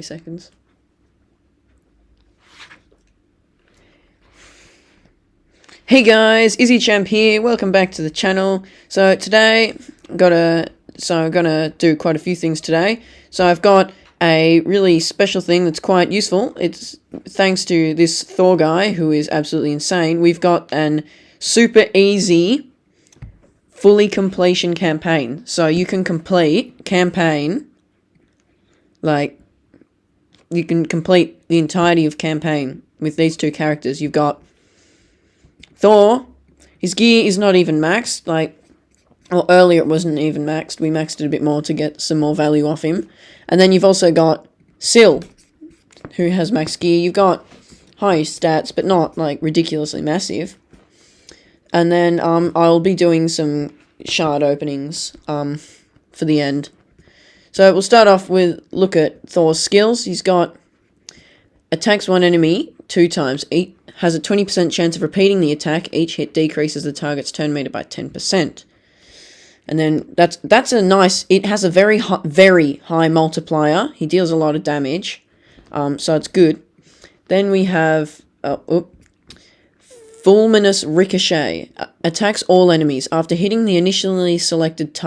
3 seconds. Hey guys, IzzyChamp here. Welcome back to the channel. So today, I'm gonna do quite a few things today. So I've got a really special thing that's quite useful. It's thanks to this Thor guy who is absolutely insane. We've got an super easy, fully completion campaign. So you can complete campaign, like you can complete the entirety of campaign with these two characters. You've got Thor, his gear is not even maxed, well, earlier it wasn't even maxed, we maxed it a bit more to get some more value off him. And then you've also got Scyl, who has max gear. You've got high stats, but not, ridiculously massive. And then, I'll be doing some shard openings, for the end. So we'll start off with, look at Thor's skills. He's got attacks one enemy 2 times, has a 20% chance of repeating the attack. Each hit decreases the target's turn meter by 10%. And then that's a nice. It has a very high multiplier. He deals a lot of damage, so it's good. Then we have Fulminous Ricochet. Attacks all enemies. After hitting the initially selected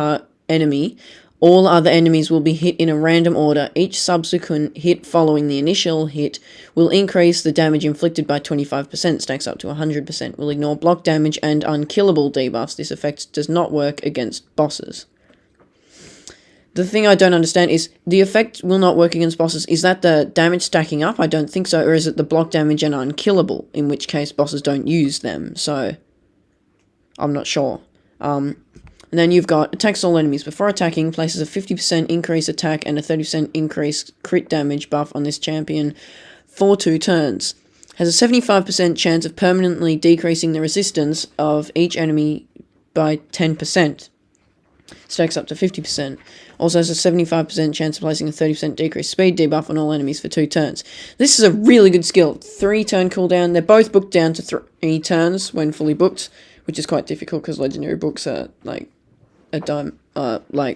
enemy, all other enemies will be hit in a random order. Each subsequent hit following the initial hit will increase the damage inflicted by 25%, stacks up to 100%. Will ignore block damage and unkillable debuffs. This effect does not work against bosses. The thing I don't understand is, the effect will not work against bosses. Is that the damage stacking up? I don't think so. Or is it the block damage and unkillable? In which case, bosses don't use them. So, I'm not sure. And then you've got attacks all enemies. Before attacking, places a 50% increase attack and a 30% increase crit damage buff on this champion for 2 turns. Has a 75% chance of permanently decreasing the resistance of each enemy by 10%. Stacks up to 50%. Also has a 75% chance of placing a 30% decreased speed debuff on all enemies for 2 turns. This is a really good skill. 3 turn cooldown. They're both booked down to 3 turns when fully booked, which is quite difficult because legendary books are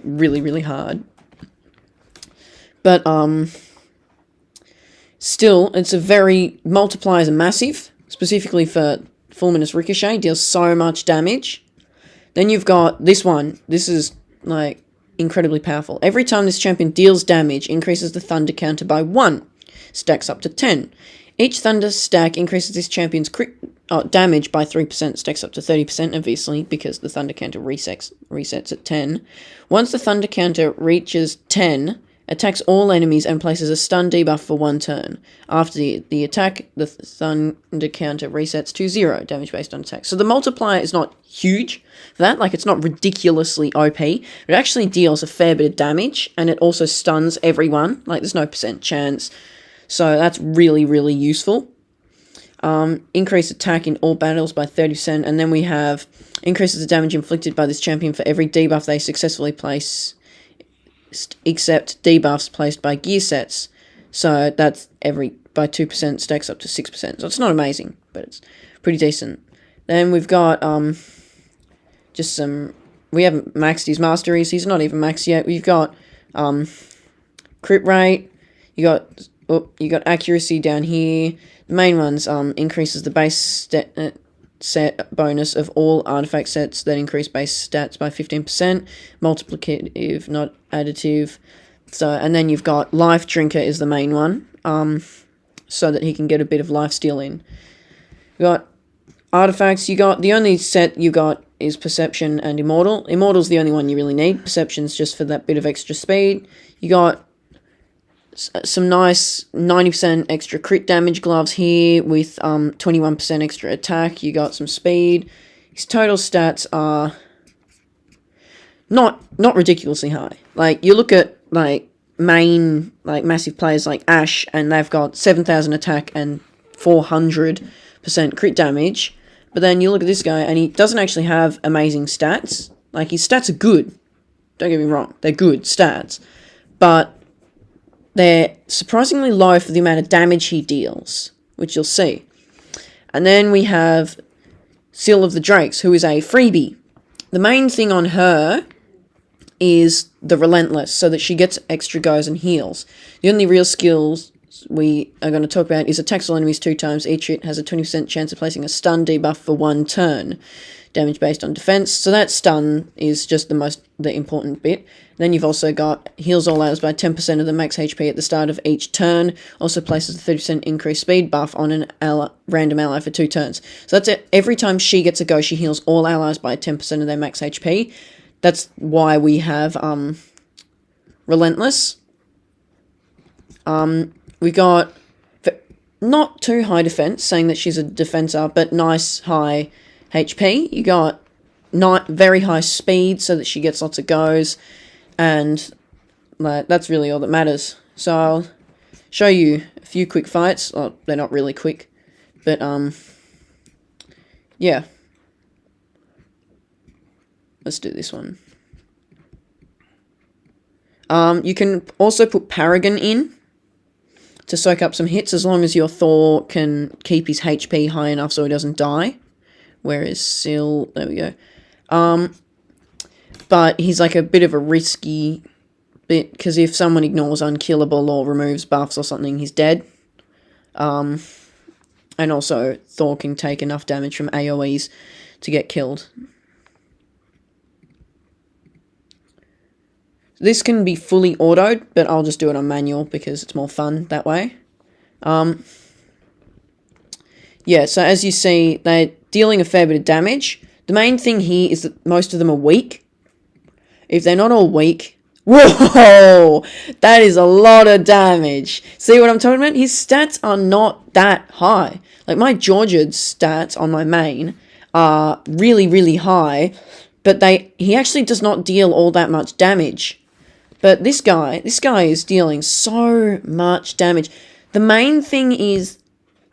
really hard. But still, it's a very multipliers are massive, specifically for Fulminous Ricochet, deals so much damage. Then you've got this one. This is incredibly powerful. Every time this champion deals damage, increases the thunder counter by 1, stacks up to 10. Each thunder stack increases this champion's crit damage by 3%, stacks up to 30%, obviously, because the thunder counter resets at 10. Once the thunder counter reaches 10, attacks all enemies and places a stun debuff for 1 turn. After the attack, the thunder counter resets to 0, damage based on attack. So the multiplier is not huge for that, it's not ridiculously OP. It actually deals a fair bit of damage, and it also stuns everyone, there's no % chance. So that's really, really useful. Increase attack in all battles by 30%, and then we have increases the damage inflicted by this champion for every debuff they successfully place, except debuffs placed by gear sets. So that's by 2%, stacks up to 6%. So it's not amazing, but it's pretty decent. Then we've got we haven't maxed his masteries. He's not even maxed yet. We've got crit rate. You got accuracy down here. The main ones increases the base set bonus of all artifact sets that increase base stats by 15%. Multiplicative, not additive. So, and then you've got Life Drinker is the main one, so that he can get a bit of life steal in. You got artifacts. The only set you got is Perception and Immortal. Immortal's the only one you really need. Perception's just for that bit of extra speed. You got some nice 90% extra crit damage gloves here with 21% extra attack. You got some speed. His total stats are not ridiculously high. You look at main massive players like Ashe, and they've got 7,000 attack and 400% crit damage. But then you look at this guy, and he doesn't actually have amazing stats. His stats are good. Don't get me wrong, they're good stats, but they're surprisingly low for the amount of damage he deals, which you'll see. And then we have Scyl of the Drakes, who is a freebie. The main thing on her is the Relentless, so that she gets extra goes and heals. The only real skills we are going to talk about is attacks all enemies 2 times. Each hit has a 20% chance of placing a stun debuff for 1 turn. Damage based on defense. So that stun is just the important bit. Then you've also got heals all allies by 10% of the max HP at the start of each turn. Also places a 30% increased speed buff on an random ally for 2 turns. So that's it. Every time she gets a go, she heals all allies by 10% of their max HP. That's why we have Relentless. We got not too high defense, saying that she's a defensor, but nice high HP. You got not very high speed, so that she gets lots of goes, and that's really all that matters. So I'll show you a few quick fights. Oh, they're not really quick, but yeah. Let's do this one. You can also put Paragon in to soak up some hits, as long as your Thor can keep his HP high enough so he doesn't die. Whereas Scyl, there we go. But he's like a bit of a risky bit, because if someone ignores unkillable or removes buffs or something, he's dead. And also, Thor can take enough damage from AoEs to get killed. This can be fully autoed, but I'll just do it on manual because it's more fun that way. Yeah, so as you see, they're dealing a fair bit of damage. The main thing here is that most of them are weak. If they're not all weak... Whoa! That is a lot of damage. See what I'm talking about? His stats are not that high. Like, my Georgia's stats on my main are really, really high, but he actually does not deal all that much damage. But this guy is dealing so much damage. The main thing is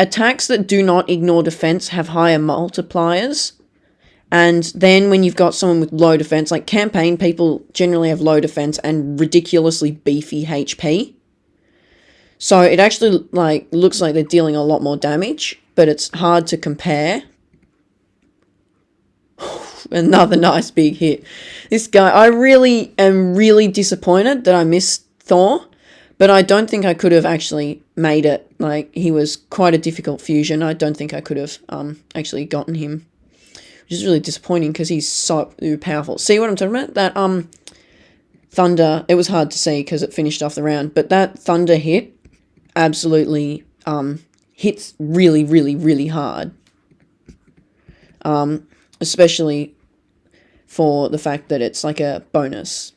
attacks that do not ignore defense have higher multipliers. And then when you've got someone with low defense, like Campain, people generally have low defense and ridiculously beefy HP. So it actually looks like they're dealing a lot more damage, but it's hard to compare. Another nice big hit. This guy, I really am disappointed that I missed Thor, but I don't think I could have actually made it. Like, he was quite a difficult fusion. I don't think I could have actually gotten him, which is really disappointing because he's so powerful. See what I'm talking about? That thunder, it was hard to see because it finished off the round, but that thunder hit absolutely hits really, really, really hard. Especially for the fact that it's like a bonus.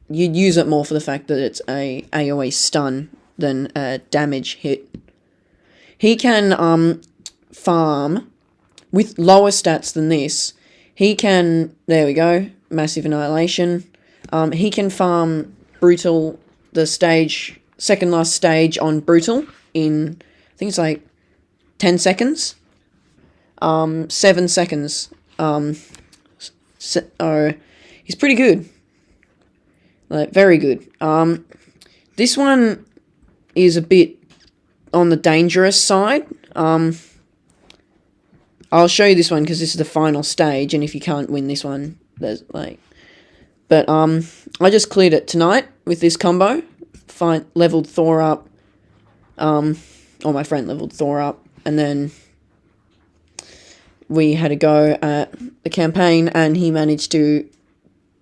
You'd use it more for the fact that it's a AoE stun than a damage hit. He can farm with lower stats than this. He can, there we go, Massive Annihilation. He can farm Brutal, the second last stage on Brutal in, I think it's like 10 seconds. 7 seconds. He's pretty good. Like, very good. This one is a bit on the dangerous side. I'll show you this one because this is the final stage, and if you can't win this one, there's like... But, I just cleared it tonight with this combo. Leveled Thor up. Or my friend leveled Thor up, and then we had a go at the campaign, and he managed to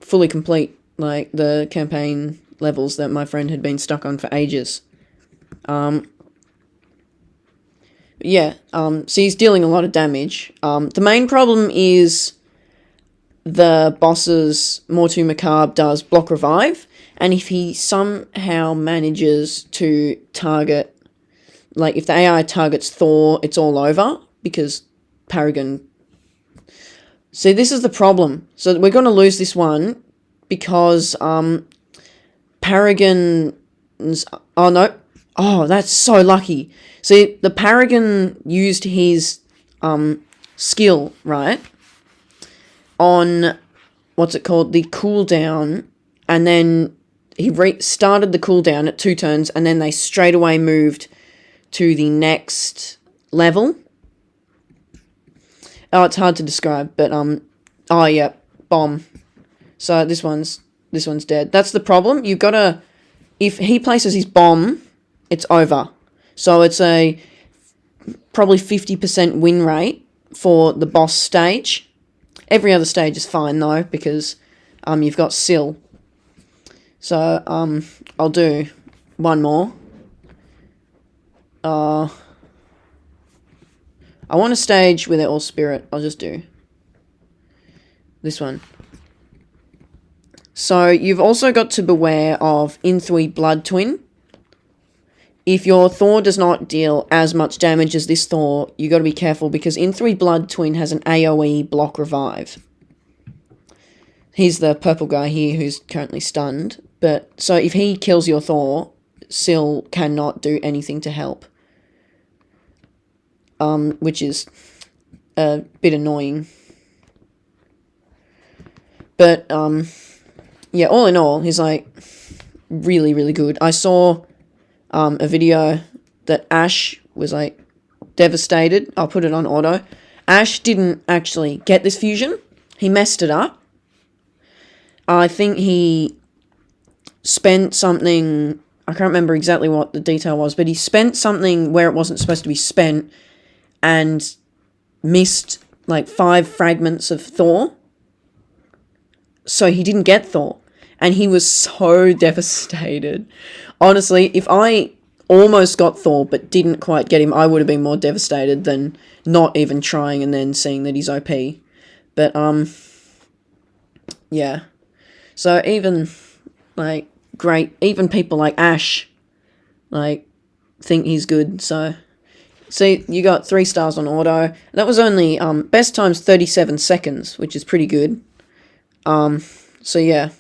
fully complete, like, the campaign levels that my friend had been stuck on for ages. Yeah, so he's dealing a lot of damage. The main problem is the boss's Mortu Macabre does block revive, and if he somehow manages to target, like, if the AI targets Thor, it's all over, because Paragon... See, this is the problem. So we're going to lose this one because Paragon's... Oh, no. Oh, that's so lucky. See, the Paragon used his skill, right, on, what's it called, the cooldown, and then he started the cooldown at 2 turns, and then they straight away moved to the next level. Oh, it's hard to describe, but, oh, yeah, bomb. So this one's dead. That's the problem. You've got to... If he places his bomb, it's over. So it's a probably 50% win rate for the boss stage. Every other stage is fine, though, because you've got Scyl. So, I'll do one more. I want a stage where they're all spirit. I'll just do this one. So, you've also got to beware of Inthui Blood Twin. If your Thor does not deal as much damage as this Thor, you got to be careful because Inthui Blood Twin has an AoE block revive. He's the purple guy here who's currently stunned. But so if he kills your Thor, Scyl cannot do anything to help. Which is a bit annoying. But yeah, all in all, he's like really, really good. I saw a video that Ash was like devastated. I'll put it on auto. Ash didn't actually get this fusion. He messed it up. I think he spent something, I can't remember exactly what the detail was, but he spent something where it wasn't supposed to be spent and missed like 5 fragments of Thor. So he didn't get Thor. And he was so devastated. Honestly, if I almost got Thor but didn't quite get him, I would have been more devastated than not even trying and then seeing that he's OP. But, yeah. So even, like, great, even people like Ash, like, think he's good, so... See, you got 3 stars on auto. That was only, best time's 37 seconds, which is pretty good. So yeah.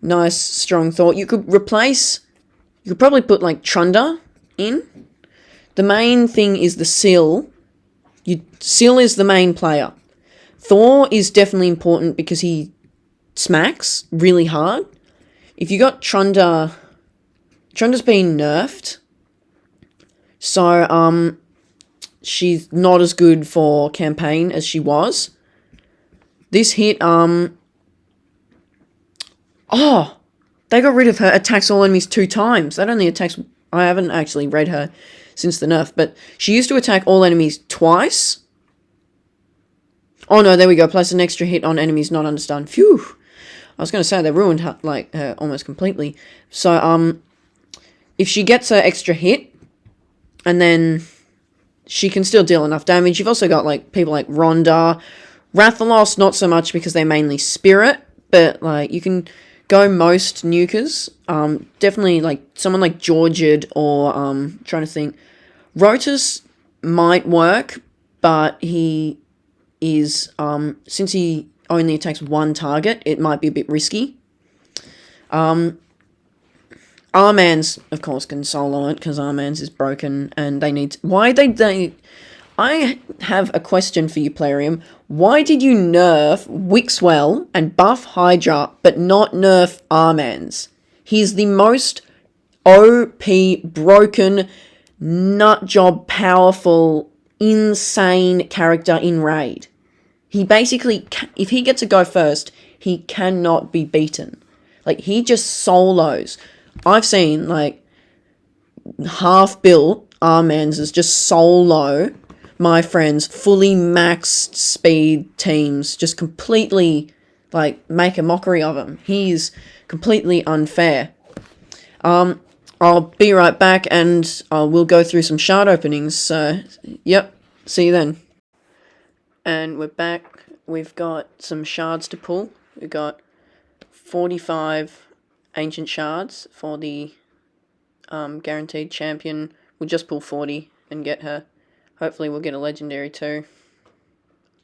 Nice, strong Thor. You could probably put, like, Trunda in. The main thing is the Scyl. Scyl is the main player. Thor is definitely important because he smacks really hard. If you got Trunda's been nerfed. So, she's not as good for Campaign as she was. This hit, oh, they got rid of her attacks all enemies 2 times. That only attacks, I haven't actually read her since the nerf, but she used to attack all enemies twice. Oh no, there we go, place an extra hit on enemies not under stun. Phew! I was going to say, they ruined her, like, her almost completely. So, if she gets her extra hit, and then she can still deal enough damage. You've also got, like, people like Rhonda. Rathalos, not so much because they're mainly spirit, but, like, you can go most nukers. Definitely, like, someone like Georgid or, trying to think. Rotus might work, but he is, since he only attacks 1 target, it might be a bit risky. Armans, of course, can solo it, because Armans is broken, and they need... I have a question for you, Plarium. Why did you nerf Wixwell and buff Hydra, but not nerf Armans? He's the most OP, broken, nutjob, powerful, insane character in Raid. He basically... If he gets a go first, he cannot be beaten. Like, he just solos... I've seen, like, half-built Armans just solo my friends, fully maxed speed teams, just completely, like, make a mockery of him. He's completely unfair. I'll be right back, and we'll go through some shard openings, so, yep, see you then. And we're back. We've got some shards to pull. We've got 45... ancient shards for the guaranteed champion. We'll just pull 40 and get her. Hopefully we'll get a legendary too.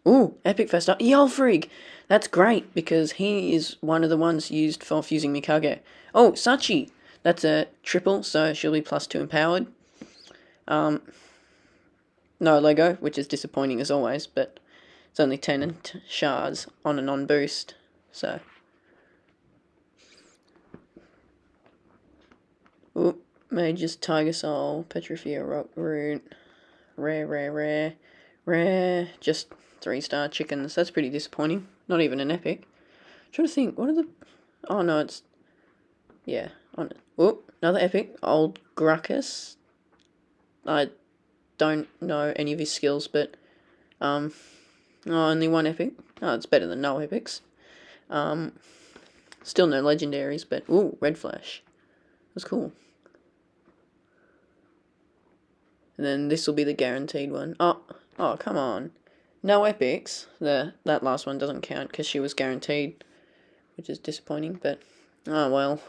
Ooh, epic first up. Yolfrig! That's great because he is one of the ones used for fusing Mikage. Oh, Sachi! That's a triple, so she'll be +2 empowered. No Lego, which is disappointing as always, but it's only 10 shards on a non-boost, so... Oop, Mage's Tiger Soul, Petrifia Rock Root, rare, just 3-star chickens. That's pretty disappointing. Not even an epic. trying to think, what are the... Oh, no, it's... Yeah. Oh, another epic. Old Gruckus. I don't know any of his skills, but... Oh, only one epic. Oh, it's better than no epics. Still no legendaries, but... Ooh, Red Flash. That's cool. And then this will be the guaranteed one. Oh, come on. No epics. That last one doesn't count because she was guaranteed, which is disappointing, but oh well.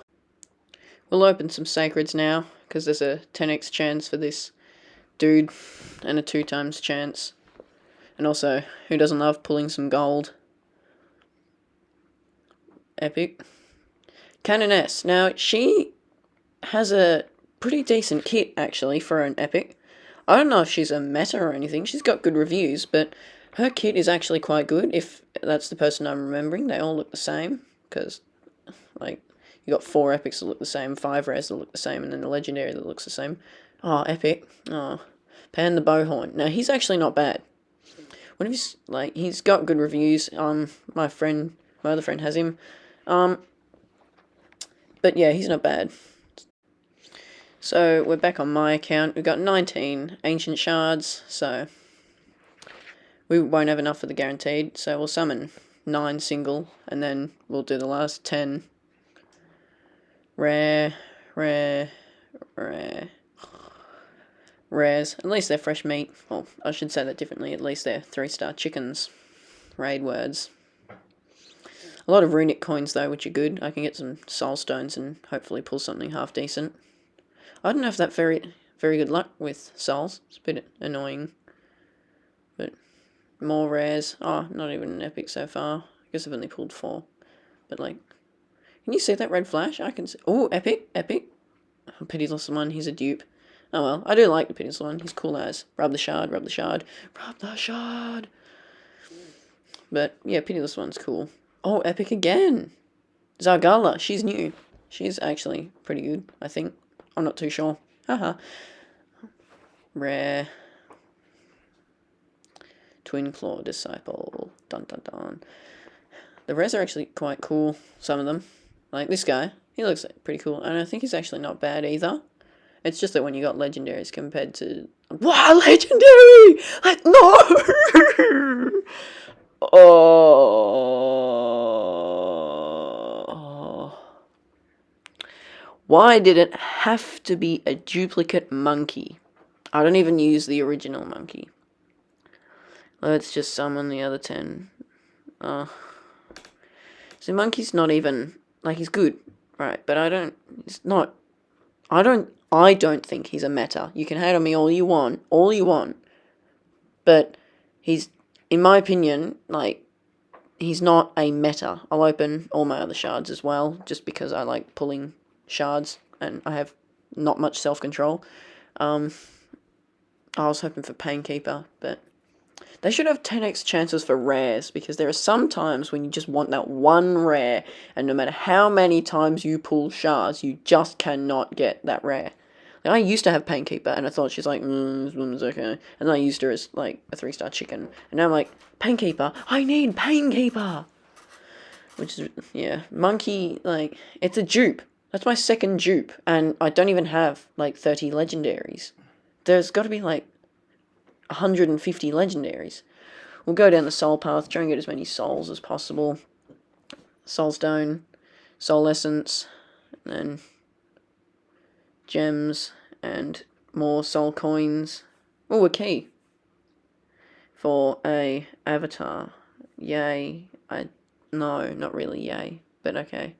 We'll open some sacreds now because there's a 10x chance for this dude and a 2 times chance. And also, who doesn't love pulling some gold? Epic. Canoness. Now, she has a pretty decent kit actually for an epic. I don't know if she's a meta or anything. She's got good reviews, but her kit is actually quite good, if that's the person I'm remembering. They all look the same, because, like, you got 4 epics that look the same, 5 rares that look the same, and then the legendary that looks the same. Oh, epic. Oh, Pan the Bowhorn. Now, he's actually not bad. What if he's, like, he's got good reviews. My other friend has him. But yeah, he's not bad. So, we're back on my account. We've got 19 ancient shards, so we won't have enough for the guaranteed, so we'll summon 9 single, and then we'll do the last 10 rares. At least they're fresh meat. Well, I should say that differently. At least they're 3-star chickens. Raid words. A lot of runic coins, though, which are good. I can get some soul stones and hopefully pull something half decent. I don't have that very good luck with souls. It's a bit annoying. But more rares. Oh, not even an epic so far. I guess I've only pulled 4. But, like, can you see that red flash? I can see. Oh, epic. Pitiless one. He's a dupe. Oh well, I do like the Pitiless one. He's cool as. Rub the shard. But, yeah, Pitiless one's cool. Oh, epic again. Zargala. She's new. She's actually pretty good, I think. I'm not too sure. Haha. Rare. Twin Claw Disciple. Dun dun dun. The rares are actually quite cool, some of them. Like this guy. He looks pretty cool. And I think he's actually not bad either. It's just that when you got legendaries compared to... Wow, legendary! Like, no! Oh. Why did it have to be a duplicate monkey? I don't even use the original monkey. Let's just summon the other 10. So monkey's not even... Like, he's good, right? But I don't think he's a meta. You can hate on me all you want. But he's, in my opinion, like, he's not a meta. I'll open all my other shards as well, just because I like pulling shards, and I have not much self-control. I was hoping for Painkeeper, but they should have 10x chances for rares, because there are some times when you just want that one rare, and no matter how many times you pull shards, you just cannot get that rare. Like, I used to have Painkeeper, and I thought she's like, this woman's okay, and then I used her as, like, a 3-star chicken, and now I'm like, Painkeeper, I need Painkeeper! Which is, yeah, monkey, like, it's a dupe. That's my second dupe, and I don't even have, like, 30 legendaries. There's got to be, like, 150 legendaries. We'll go down the soul path, try and get as many souls as possible. Soul Stone, Soul Essence, and then gems, and more soul coins. Oh, a key for a avatar. Yay. No, not really yay, but okay.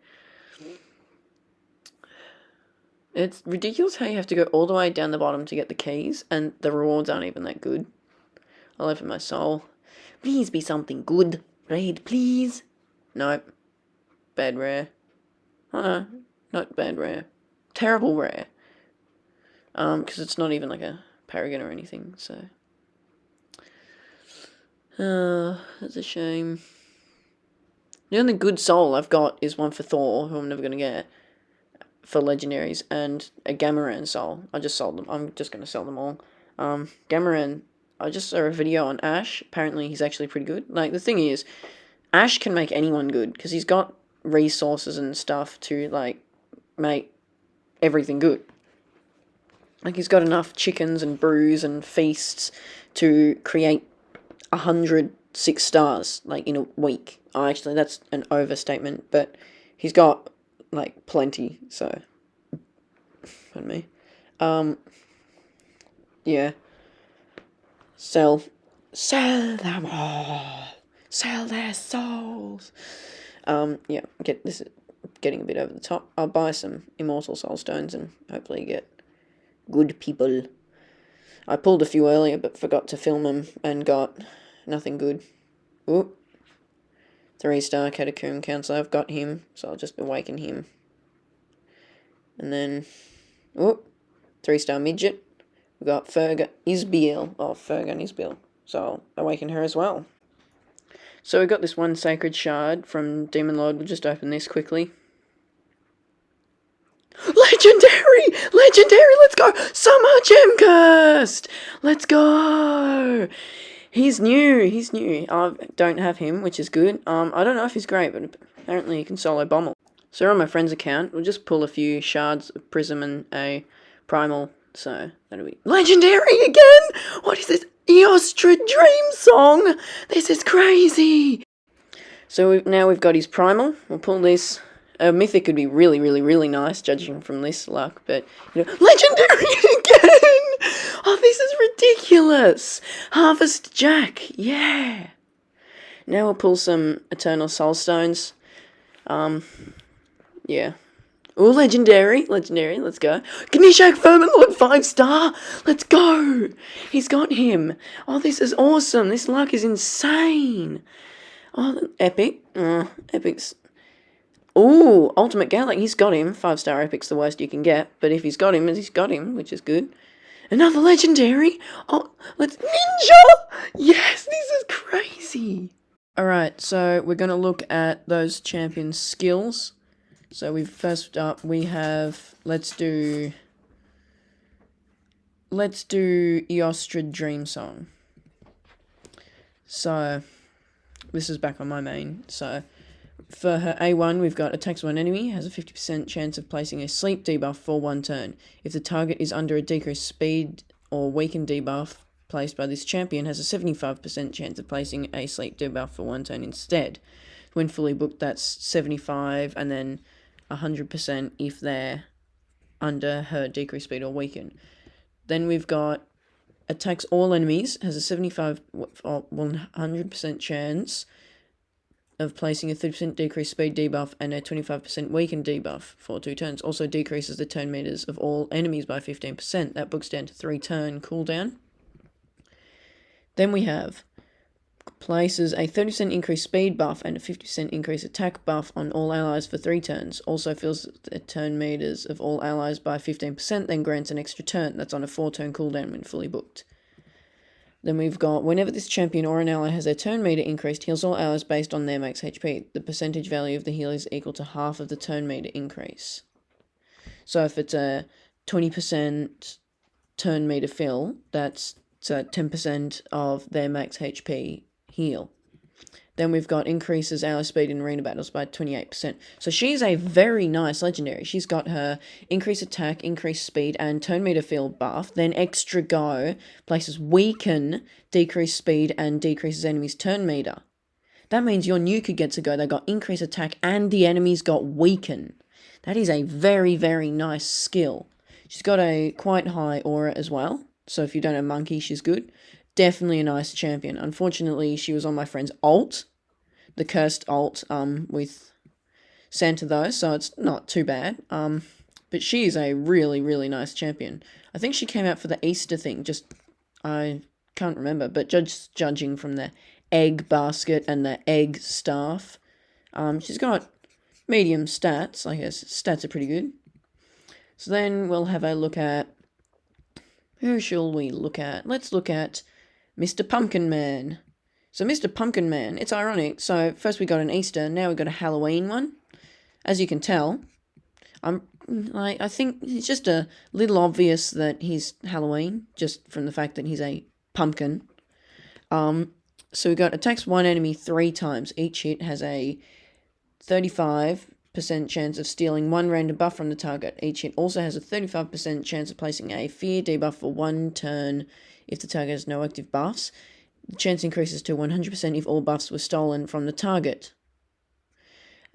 It's ridiculous how you have to go all the way down the bottom to get the keys, and the rewards aren't even that good. I'll open my soul. Please be something good. Raid, please. Nope. Bad rare. Oh no, not bad rare. Terrible rare. Because it's not even like a paragon or anything, so. That's a shame. The only good soul I've got is one for Thor, who I'm never going to get, for legendaries, and a Gamaran soul. I just sold them. I'm just going to sell them all. Gamaran, I just saw a video on Ash. Apparently he's actually pretty good. Like, the thing is, Ash can make anyone good, because he's got resources and stuff to, like, make everything good. Like, he's got enough chickens and brews and feasts to create 100 6-stars, like, in a week. Oh, actually, that's an overstatement, but he's got, like, plenty, so, pardon me. Yeah. Sell them all. Sell their souls. Yeah, this is getting a bit over the top. I'll buy some immortal soul stones and hopefully get good people. I pulled a few earlier but forgot to film them and got nothing good. Ooh. 3-star Catacomb Counselor, I've got him, so I'll just awaken him. And then, ooh, 3-star Midget. We've got Fergus Isbiel, so I'll awaken her as well. So we got this one Sacred Shard from Demon Lord. We'll just open this quickly. Legendary! Let's go! Samar Gemcursed! Let's go! He's new. I don't have him, which is good. I don't know if he's great, but apparently he can solo Bommel. So on my friend's account, we'll just pull a few shards of Prism and a Primal. So that'll be legendary again! What is this? Eostrid Dreamsong! This is crazy! So now we've got his Primal. We'll pull this. Mythic could be really nice, judging from this luck, but, legendary again! Oh, this is ridiculous! Harvest Jack, yeah! Now we'll pull some Eternal Soul Stones. Yeah. Oh, legendary, let's go. Ganishak Vermin Lord 5-star! Let's go! He's got him. Oh, this is awesome. This luck is insane. Oh, epic. Epic's... Ooh, Ultimate Gallic, he's got him. 5-star Epic's the worst you can get, but if he's got him, which is good. Another legendary! Oh, let's... Ninja! Yes, this is crazy! Alright, so we're going to look at those champion skills. So first up, we have... Let's do Eostrid Dreamsong. So, this is back on my main, so... For her A1, we've got attacks one enemy, has a 50% chance of placing a sleep debuff for 1 turn. If the target is under a decreased speed or weakened debuff placed by this champion, has a 75% chance of placing a sleep debuff for 1 turn instead. When fully booked, that's 75 and then 100% if they're under her decreased speed or weakened. Then we've got attacks all enemies, has a 75 or 100% chance of placing a 30% decreased speed debuff and a 25% weakened debuff for 2 turns. Also decreases the turn meters of all enemies by 15%. That books down to 3 turn cooldown. Then we have places a 30% increased speed buff and a 50% increased attack buff on all allies for 3 turns. Also fills the turn meters of all allies by 15%, then grants an extra turn. That's on a 4-turn cooldown when fully booked. Then we've got, whenever this champion or an ally has their turn meter increased, heals all allies based on their max HP. The percentage value of the heal is equal to half of the turn meter increase. So if it's a 20% turn meter fill, that's 10% of their max HP heal. Then we've got increases ally speed in arena battles by 28%. So she's a very nice legendary. She's got her increased attack, increased speed, and turn meter field buff. Then extra go, places weaken, decreased speed, and decreases enemy's turn meter. That means your nuke gets a go. They got increased attack, and the enemies got weaken. That is a very, very nice skill. She's got a quite high aura as well. So if you don't have Monkey, she's good. Definitely a nice champion. Unfortunately, she was on my friend's ult, the cursed ult, with Santa though, so it's not too bad. But she is a really, really nice champion. I think she came out for the Easter thing, I can't remember, but judging from the egg basket and the egg staff, she's got medium stats, I guess. Stats are pretty good. So then we'll have a look at, who shall we look at? Let's look at Mr. Pumpkin Man. So Mr. Pumpkin Man, it's ironic. So first we got an Easter, now we got a Halloween one. As you can tell, I think it's just a little obvious that he's Halloween, just from the fact that he's a pumpkin. So we got attacks one enemy 3 times. Each hit has a 35% chance of stealing 1 random buff from the target. Each hit also has a 35% chance of placing a fear debuff for 1 turn if the target has no active buffs. The chance increases to 100% if all buffs were stolen from the target.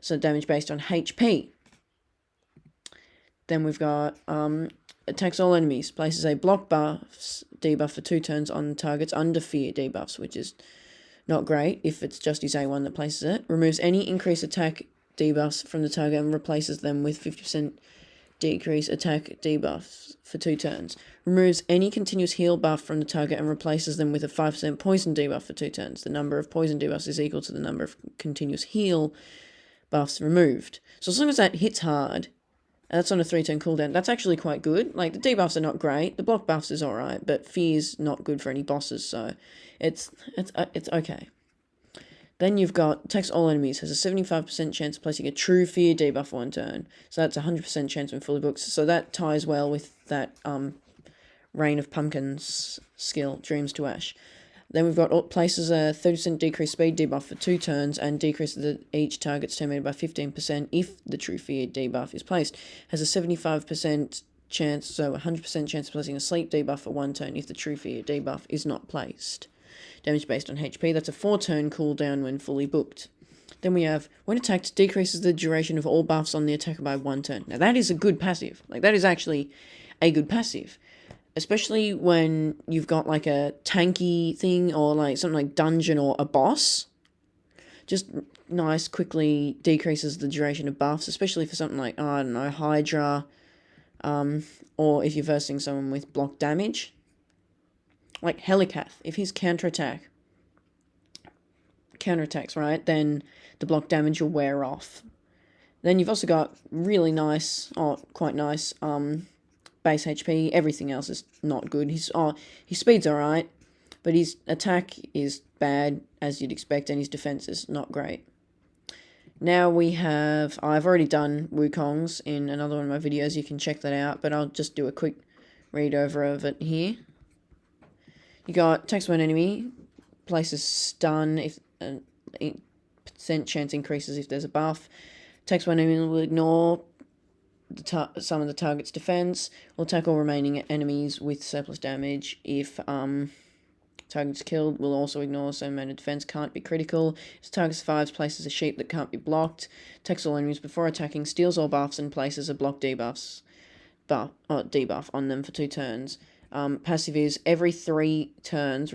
So damage based on HP. Then we've got attacks all enemies. Places a block buffs debuff for 2 turns on targets under fear debuffs, which is not great if it's just his A1 that places it. Removes any increased attack debuffs from the target and replaces them with 50% decrease attack debuffs for 2 turns. Removes any continuous heal buff from the target and replaces them with a 5% poison debuff for 2 turns. The number of poison debuffs is equal to the number of continuous heal buffs removed. So as long as that hits hard, and that's on a 3-turn cooldown, that's actually quite good. Like, the debuffs are not great, the block buffs is alright, but fear's not good for any bosses, so it's okay. Then you've got attacks all enemies, has a 75% chance of placing a true fear debuff for 1 turn. So that's a 100% chance when fully booked. So that ties well with that Rain of Pumpkins skill, Dreams to Ash. Then we've got places a 30% decreased speed debuff for 2 turns and decreases each target's turn meter by 15% if the true fear debuff is placed. Has a 75% chance, so 100% chance of placing a sleep debuff for 1 turn if the true fear debuff is not placed. Damage based on HP, that's a 4-turn cooldown when fully booked. Then we have, when attacked, decreases the duration of all buffs on the attacker by 1 turn. Now that is a good passive. Like, that is actually a good passive. Especially when you've got like a tanky thing or like something like dungeon or a boss. Just nice, quickly decreases the duration of buffs, especially for something like, I don't know, Hydra, or if you're versing someone with block damage. Like Helicath, if his counterattacks, right, then the block damage will wear off. Then you've also got really nice, quite nice, base HP. Everything else is not good. His speed's alright, but his attack is bad, as you'd expect, and his defense is not great. Now we have, I've already done Wukong's in another one of my videos, you can check that out, but I'll just do a quick read over of it here. You got attacks one enemy, places stun if percent chance increases if there's a buff. Attacks one enemy will ignore some of the target's defense. Will attack all remaining enemies with surplus damage. If target's killed, will also ignore some amount of defense. Can't be critical. If target survives, places a sheep that can't be blocked. Attacks all enemies before attacking. Steals all buffs and places a block debuff on them for 2 turns. Passive is every 3 turns.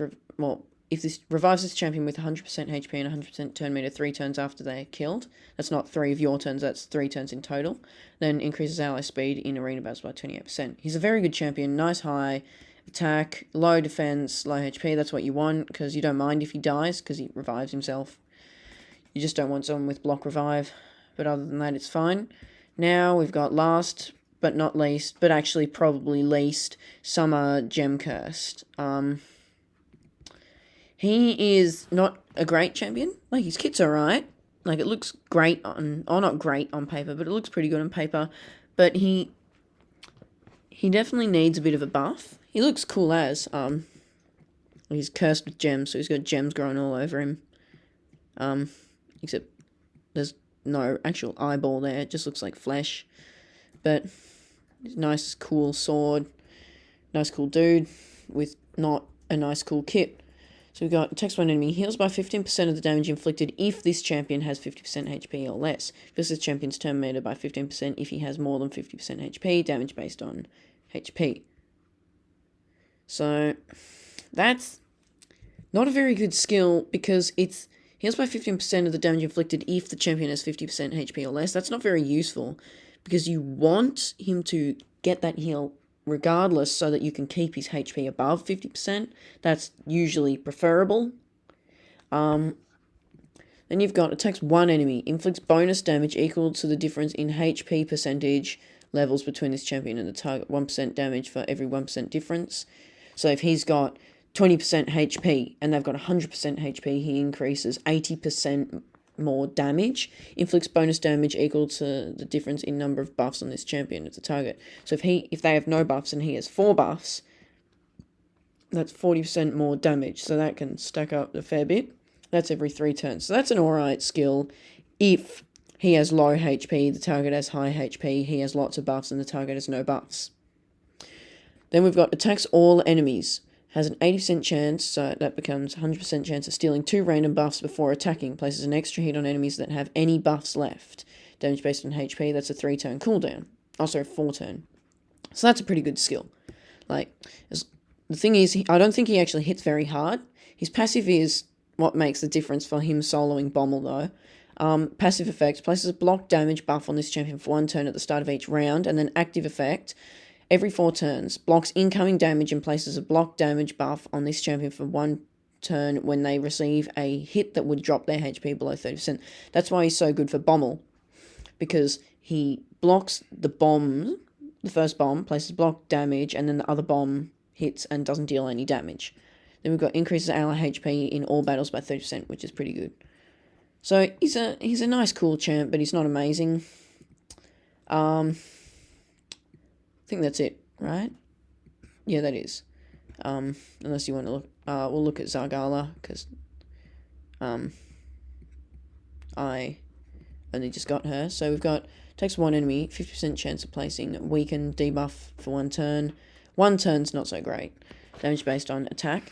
If this revives this champion with 100% HP and 100% turn meter 3 turns after they're killed, that's not 3 of your turns, that's 3 turns in total, then increases ally speed in arena battles by 28%. He's a very good champion, nice high attack, low defense, low HP, that's what you want, because you don't mind if he dies, because he revives himself. You just don't want someone with block revive, but other than that, it's fine. Now we've got last but not least, but actually probably least, Samar Gemcursed. He is not a great champion. Like, his kit's alright. Like, it looks great on, or not great on paper, but it looks pretty good on paper. But he definitely needs a bit of a buff. He looks cool as, he's cursed with gems, so he's got gems growing all over him. Except there's no actual eyeball there, it just looks like flesh. But, nice, cool sword. Nice, cool dude with not a nice, cool kit. So we've got attacks one enemy, heals by 15% of the damage inflicted if this champion has 50% HP or less. Fills this champion's turn meter by 15% if he has more than 50% HP, damage based on HP. So that's not a very good skill because it's heals by 15% of the damage inflicted if the champion has 50% HP or less. That's not very useful because you want him to get that heal regardless so that you can keep his HP above 50%. That's usually preferable. Then you've got attacks one enemy, inflicts bonus damage equal to the difference in HP percentage levels between this champion and the target, 1% damage for every 1% difference. So if he's got 20% HP and they've got 100% HP, he increases 80% more damage, inflicts bonus damage equal to the difference in number of buffs on this champion as a target. So if they have no buffs and he has 4 buffs, that's 40% more damage, so that can stack up a fair bit. That's every 3 turns. So that's an alright skill if he has low HP, the target has high HP, he has lots of buffs, and the target has no buffs. Then we've got attacks all enemies. Has an 80% chance, so that becomes 100% chance of stealing 2 random buffs before attacking. Places an extra hit on enemies that have any buffs left. Damage based on HP, that's a 3-turn cooldown. Also a 4-turn. So that's a pretty good skill. Like, the thing is, I don't think he actually hits very hard. His passive is what makes the difference for him soloing Bommel, though. Passive effect, places a block damage buff on this champion for 1 turn at the start of each round, and then active effect, every 4 turns, blocks incoming damage and places a block damage buff on this champion for 1 turn when they receive a hit that would drop their HP below 30%. That's why he's so good for Bommel, because he blocks the bomb, the first bomb, places block damage, and then the other bomb hits and doesn't deal any damage. Then we've got increases ally HP in all battles by 30%, which is pretty good. So he's a nice, cool champ, but he's not amazing. I think that's it, right? Yeah, that is. Unless you want to look, we'll look at Zargala, because I only just got her. So we've got takes 1 enemy, 50% chance of placing weaken debuff for 1 turn. 1 turn's not so great. Damage based on attack.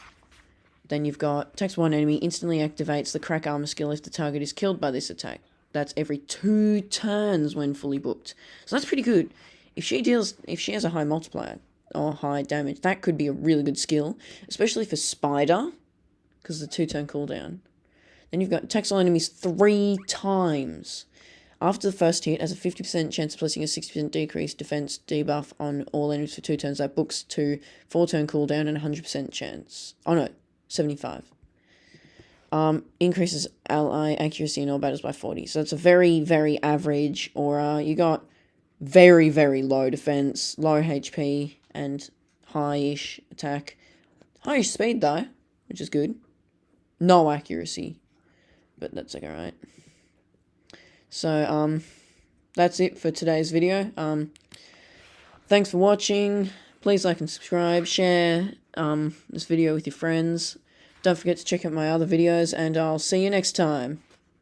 Then you've got takes 1 enemy, instantly activates the crack armor skill if the target is killed by this attack. That's every 2 turns when fully booked. So that's pretty good. If she has a high multiplier or high damage, that could be a really good skill, especially for Spider, because the 2-turn cooldown. Then you've got attacks all enemies 3 times. After the first hit, has a 50% chance of placing a 60% decreased defense debuff on all enemies for 2 turns. That books to 4-turn cooldown and 100% chance. Oh no, 75. Increases ally accuracy in all battles by 40. So it's a very, very average aura. You got very, very low defense, low HP, and high-ish attack. High-ish speed, though, which is good. No accuracy, but that's like alright. So, that's it for today's video. Thanks for watching. Please like and subscribe. Share this video with your friends. Don't forget to check out my other videos, and I'll see you next time.